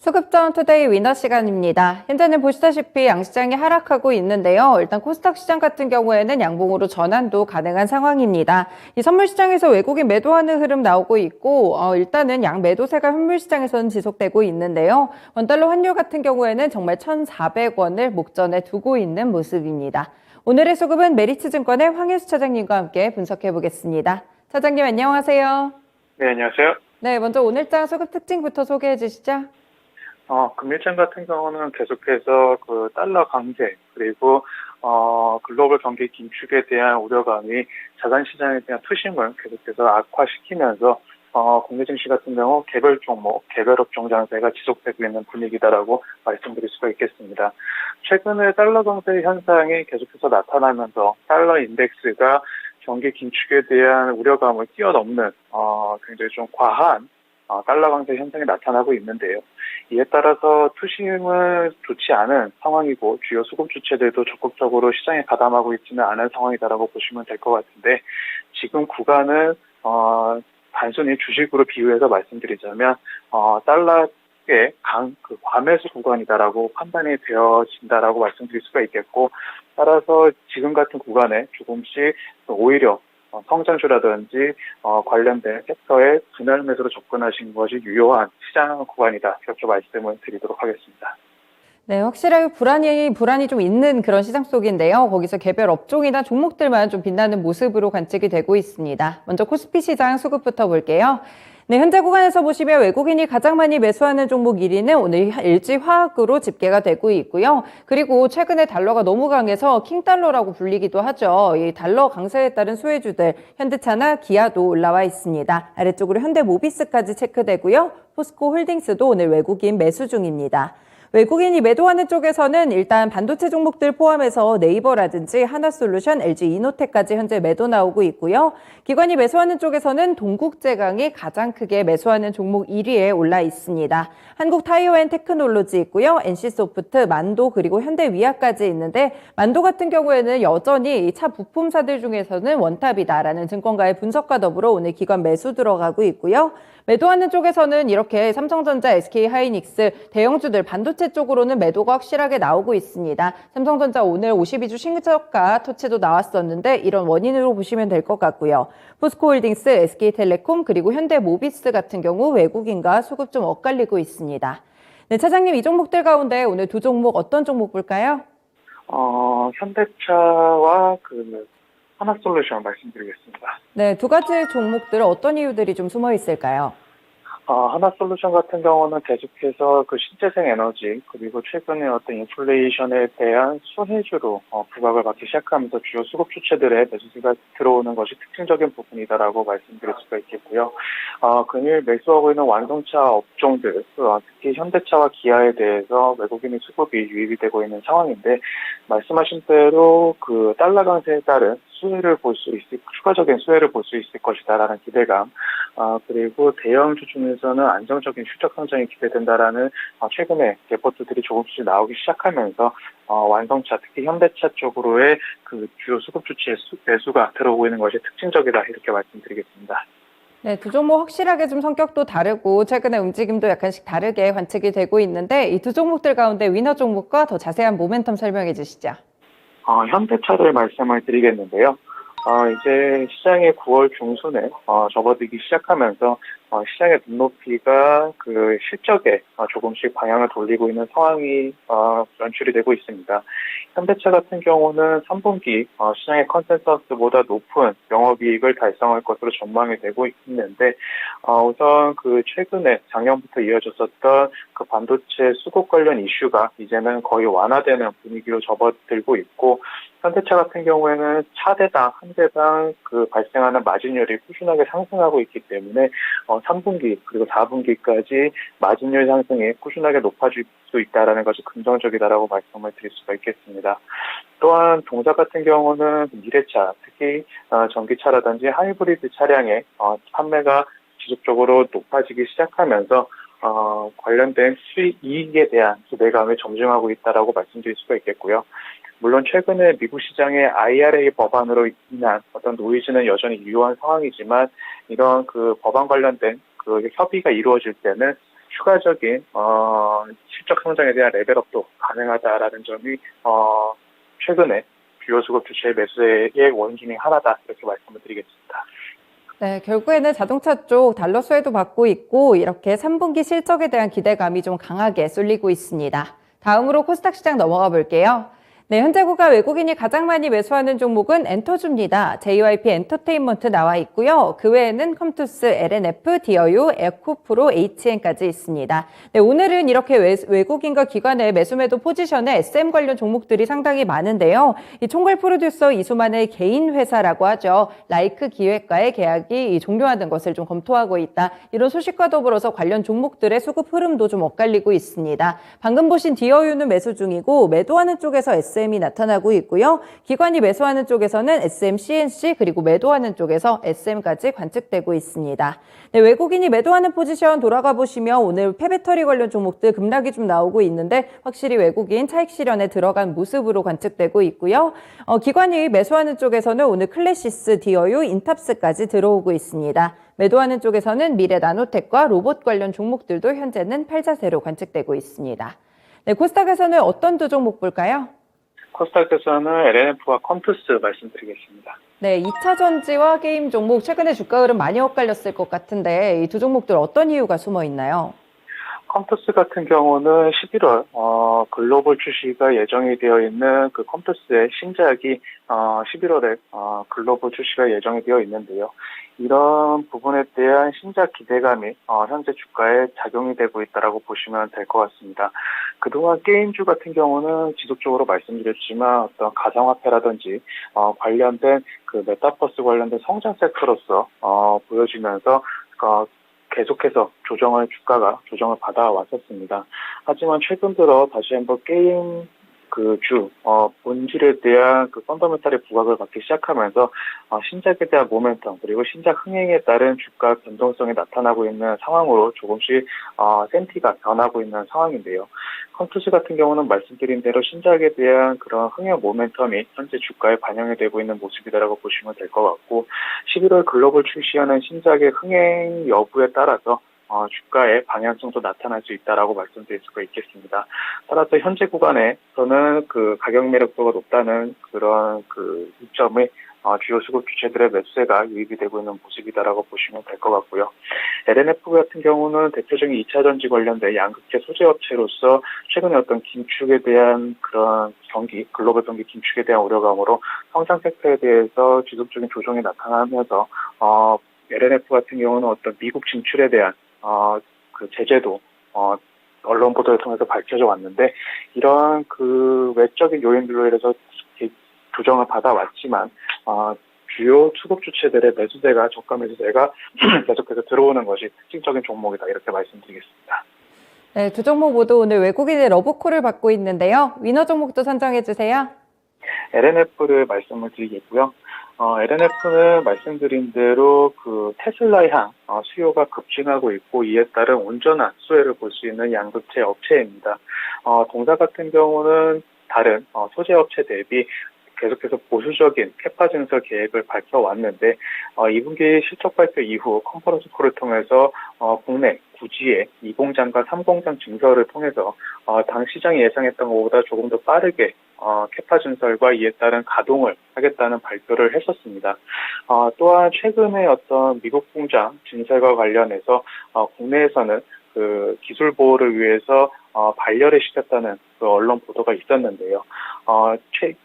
수급전 투데이 위너 시간입니다. 현재는 보시다시피 양시장이 하락하고 있는데요. 일단 코스닥 시장 같은 경우에는 양봉으로 전환도 가능한 상황입니다. 이 선물 시장에서 외국인 매도하는 흐름 나오고 있고 일단은 양 매도세가 현물 시장에서는 지속되고 있는데요. 원달러 환율 같은 경우에는 정말 1,400원을 목전에 두고 있는 모습입니다. 오늘의 수급은 메리츠증권의 황혜수 차장님과 함께 분석해 보겠습니다. 차장님 안녕하세요. 네, 안녕하세요. 네, 먼저 오늘장 수급 특징부터 소개해 주시죠. 금일장 같은 경우는 계속해서 그 달러 강세, 그리고, 글로벌 경기 긴축에 대한 우려감이 자산시장에 대한 투심을 계속해서 악화시키면서, 국내 증시 같은 경우 개별 종목, 개별 업종 장세가 지속되고 있는 분위기다라고 말씀드릴 수가 있겠습니다. 최근에 달러 강세 현상이 계속해서 나타나면서 달러 인덱스가 경기 긴축에 대한 우려감을 뛰어넘는, 굉장히 좀 과한 달러 강세 현상이 나타나고 있는데요. 이에 따라서 투심은 좋지 않은 상황이고 주요 수급 주체들도 적극적으로 시장에 가담하고 있지는 않은 상황이다라고 보시면 될 것 같은데, 지금 구간은 단순히 주식으로 비유해서 말씀드리자면 달러의 과매수 구간이다라고 판단이 되어진다라고 말씀드릴 수가 있겠고, 따라서 지금 같은 구간에 조금씩 오히려 성장주라든지 관련된 섹터의 분할 매수로 접근하신 것이 유효한 시장 구간이다, 이렇게 말씀을 드리도록 하겠습니다. 네, 확실하게 불안이 좀 있는 그런 시장 속인데요. 거기서 개별 업종이나 종목들만 좀 빛나는 모습으로 관측이 되고 있습니다. 먼저 코스피 시장 수급부터 볼게요. 네, 현재 구간에서 보시면 외국인이 가장 많이 매수하는 종목 1위는 오늘 LG화학으로 집계가 되고 있고요. 그리고 최근에 달러가 너무 강해서 킹달러라고 불리기도 하죠. 이 달러 강세에 따른 수혜주들, 현대차나 기아도 올라와 있습니다. 아래쪽으로 현대모비스까지 체크되고요. 포스코홀딩스도 오늘 외국인 매수 중입니다. 외국인이 매도하는 쪽에서는 일단 반도체 종목들 포함해서 네이버라든지 하나솔루션, LG이노텍까지 현재 매도 나오고 있고요. 기관이 매수하는 쪽에서는 동국제강이 가장 크게 매수하는 종목 1위에 올라 있습니다. 한국타이어앤테크놀로지 있고요. NC소프트, 만도 그리고 현대위아까지 있는데, 만도 같은 경우에는 여전히 차 부품사들 중에서는 원탑이다라는 증권가의 분석과 더불어 오늘 기관 매수 들어가고 있고요. 매도하는 쪽에서는 이렇게 삼성전자, SK하이닉스, 대형주들 반도체 쪽으로는 매도가 확실하게 나오고 있습니다. 삼성전자 오늘 52주 신저가 토치도 나왔었는데 이런 원인으로 보시면 될 것 같고요. 포스코홀딩스, SK텔레콤 그리고 현대모비스 같은 경우 외국인과 수급 좀 엇갈리고 있습니다. 네, 차장님 이 종목들 가운데 오늘 두 종목 어떤 종목 볼까요? 현대차와 하나솔루션 말씀드리겠습니다. 네, 두 가지 종목들 어떤 이유들이 좀 숨어 있을까요? 하나솔루션 같은 경우는 계속해서 신재생 에너지, 그리고 최근에 어떤 인플레이션에 대한 수혜주로 부각을 받기 시작하면서 주요 수급 주체들의 매수세가 들어오는 것이 특징적인 부분이다라고 말씀드릴 수가 있겠고요. 금일 매수하고 있는 완성차 업종들, 특히 현대차와 기아에 대해서 외국인의 수급이 유입이 되고 있는 상황인데, 말씀하신 대로 달러 강세에 따른 추가적인 수혜를 볼 수 있을 것이다라는 기대감, 그리고 대형주 중에서는 안정적인 실적 성장이 기대된다라는 최근에 레포트들이 조금씩 나오기 시작하면서 완성차, 특히 현대차 쪽으로의 주요 수급 주체의 매수가 들어오고 있는 것이 특징적이다, 이렇게 말씀드리겠습니다. 네, 두 종목 확실하게 좀 성격도 다르고 최근에 움직임도 약간씩 다르게 관측이 되고 있는데 이 두 종목들 가운데 위너 종목과 더 자세한 모멘텀 설명해 주시죠. 현대차를 말씀을 드리겠는데요. 이제 시장의 9월 중순에 접어들기 시작하면서 시장의 눈높이가 실적에 조금씩 방향을 돌리고 있는 상황이 연출이 되고 있습니다. 현대차 같은 경우는 3분기 시장의 컨센서스보다 높은 영업이익을 달성할 것으로 전망이 되고 있는데, 우선 최근에 작년부터 이어졌었던 반도체 수급 관련 이슈가 이제는 거의 완화되는 분위기로 접어들고 있고, 현대차 같은 경우에는 한 대당 발생하는 마진율이 꾸준하게 상승하고 있기 때문에 3분기 그리고 4분기까지 마진율 상승이 꾸준하게 높아질 수 있다는 것이 긍정적이다라고 말씀을 드릴 수가 있겠습니다. 또한 동사 같은 경우는 미래차, 특히 전기차라든지 하이브리드 차량의 판매가 지속적으로 높아지기 시작하면서 관련된 이익에 대한 기대감이 점증하고 있다라고 말씀드릴 수가 있겠고요. 물론 최근에 미국 시장의 IRA 법안으로 인한 어떤 노이즈는 여전히 유효한 상황이지만, 이런 법안 관련된 협의가 이루어질 때는 추가적인 실적 성장에 대한 레벨업도 가능하다라는 점이 최근에 주요 수급 주체 매수의 원인 중에 하나다 이렇게 말씀을 드리겠습니다. 네, 결국에는 자동차 쪽 달러 수혜도 받고 있고 이렇게 3분기 실적에 대한 기대감이 좀 강하게 쏠리고 있습니다. 다음으로 코스닥 시장 넘어가 볼게요. 네, 현재 구간 외국인이 가장 많이 매수하는 종목은 엔터주입니다. JYP 엔터테인먼트 나와 있고요. 그 외에는 컴투스, LNF, 디어유, 에코프로, HN까지 있습니다. 네, 오늘은 이렇게 외국인과 기관의 매수매도 포지션에 SM 관련 종목들이 상당히 많은데요. 이 총괄 프로듀서 이수만의 개인 회사라고 하죠. 라이크 기획과의 계약이 종료하는 것을 좀 검토하고 있다. 이런 소식과 더불어서 관련 종목들의 수급 흐름도 좀 엇갈리고 있습니다. 방금 보신 디어유는 매수 중이고 매도하는 쪽에서 SM이 나타나고 있고요. 기관이 매수하는 쪽에서는 SM, CNC 그리고 매도하는 쪽에서 SM까지 관측되고 있습니다. 네, 외국인이 매도하는 포지션 돌아가 보시면 오늘 폐배터리 관련 종목들 급락이 좀 나오고 있는데 확실히 외국인 차익 실현에 들어간 모습으로 관측되고 있고요. 기관이 매수하는 쪽에서는 오늘 클래시스, 디어유, 인탑스까지 들어오고 있습니다. 매도하는 쪽에서는 미래 나노텍과 로봇 관련 종목들도 현재는 팔자세로 관측되고 있습니다. 네, 코스닥에서는 어떤 두 종목 볼까요? 코스닥에서는 LNF와 컴투스 말씀드리겠습니다. 네, 2차 전지와 게임 종목 최근에 주가 흐름 많이 엇갈렸을 것 같은데 이 두 종목들 어떤 이유가 숨어 있나요? 컴투스 같은 경우는 11월 글로벌 출시가 예정이 되어 있는 그 컴투스의 신작이 11월에 글로벌 출시가 예정이 되어 있는데요. 이런 부분에 대한 신작 기대감이 현재 주가에 작용이 되고 있다라고 보시면 될 것 같습니다. 그동안 게임주 같은 경우는 지속적으로 말씀드렸지만 어떤 가상화폐라든지 관련된 그 메타버스 관련된 성장 섹터로서 보여지면서 계속해서 주가가 조정을 받아왔었습니다. 하지만 최근 들어 다시 한번 게임 본질에 대한 그 펀더멘탈의 부각을 받기 시작하면서 신작에 대한 모멘텀 그리고 신작 흥행에 따른 주가 변동성이 나타나고 있는 상황으로 조금씩 센티가 변하고 있는 상황인데요. 컴투스 같은 경우는 말씀드린 대로 신작에 대한 그런 흥행 모멘텀이 현재 주가에 반영이 되고 있는 모습이다라고 보시면 될 것 같고 11월 글로벌 출시하는 신작의 흥행 여부에 따라서 주가의 방향성도 나타날 수 있다라고 말씀드릴 수가 있겠습니다. 따라서 현재 구간에서는 그 가격 매력도가 높다는 그런 그 이점의 주요 수급 주체들의 매수세가 유입이 되고 있는 모습이다라고 보시면 될 것 같고요. LNF 같은 경우는 대표적인 2차 전지 관련된 양극재 소재 업체로서 최근에 어떤 긴축에 대한 그런 글로벌 경기 긴축에 대한 우려감으로 성장 섹터에 대해서 지속적인 조정이 나타나면서 LNF 같은 경우는 어떤 미국 진출에 대한 그 제재도 언론 보도를 통해서 밝혀져 왔는데 이러한 그 외적인 요인들로 인해서 조정을 받아왔지만 주요 수급 주체들의 매수세가 저가 매수세가 계속해서 들어오는 것이 특징적인 종목이다 이렇게 말씀드리겠습니다. 네, 두 종목 모두 오늘 외국인의 러브콜을 받고 있는데요. 위너 종목도 선정해 주세요. LNF를 말씀을 드리겠고요. LNF는 말씀드린 대로 그 테슬라의 수요가 급증하고 있고 이에 따른 온전한 수혜를 볼 수 있는 양극재 업체입니다. 동사 같은 경우는 다른 소재 업체 대비 계속해서 보수적인 캐파 증설 계획을 밝혀왔는데 2분기 실적 발표 이후 컨퍼런스 콜을 통해서 국내 구지의 2공장과 3공장 증설을 통해서 당 시장이 예상했던 것보다 조금 더 빠르게 캐파 증설과 이에 따른 가동을 하겠다는 발표를 했었습니다. 또한 최근에 어떤 미국 공장 증설과 관련해서 국내에서는 그 기술 보호를 위해서 반려를 시켰다는 그 언론 보도가 있었는데요.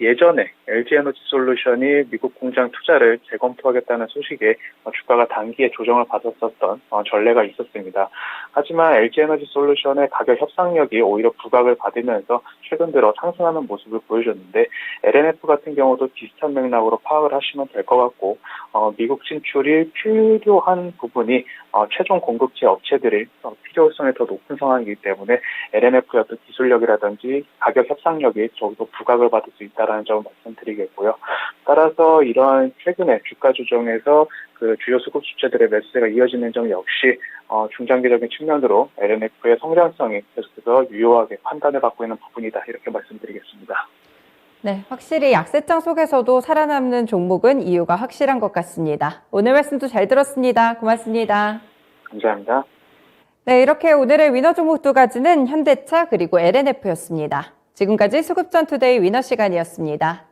예전에 LG에너지솔루션이 미국 공장 투자를 재검토하겠다는 소식에 주가가 단기에 조정을 받았었던 전례가 있었습니다. 하지만 LG에너지솔루션의 가격 협상력이 오히려 부각을 받으면서 최근 들어 상승하는 모습을 보여줬는데 LNF 같은 경우도 비슷한 맥락으로 파악을 하시면 될 것 같고 미국 진출이 필요한 부분이 최종 공급체 업체들이 필요성이 더 높은 상황이기 때문에 LNF의 어떤 기술력이라든지 가격 협상력이 조금 부각을 받을 수 있다는 점을 말씀드리겠고요. 따라서 이러한 최근에 주가 조정에서 그 주요 수급 주체들의 매수세가 이어지는 점 역시 중장기적인 측면으로 LNF의 성장성이 계속해서 유효하게 판단을 받고 있는 부분이다 이렇게 말씀드리겠습니다. 네, 확실히 약세장 속에서도 살아남는 종목은 이유가 확실한 것 같습니다. 오늘 말씀도 잘 들었습니다. 고맙습니다. 감사합니다. 네, 이렇게 오늘의 위너 종목 두 가지는 현대차 그리고 LNF였습니다. 지금까지 수급전 투데이 위너 시간이었습니다.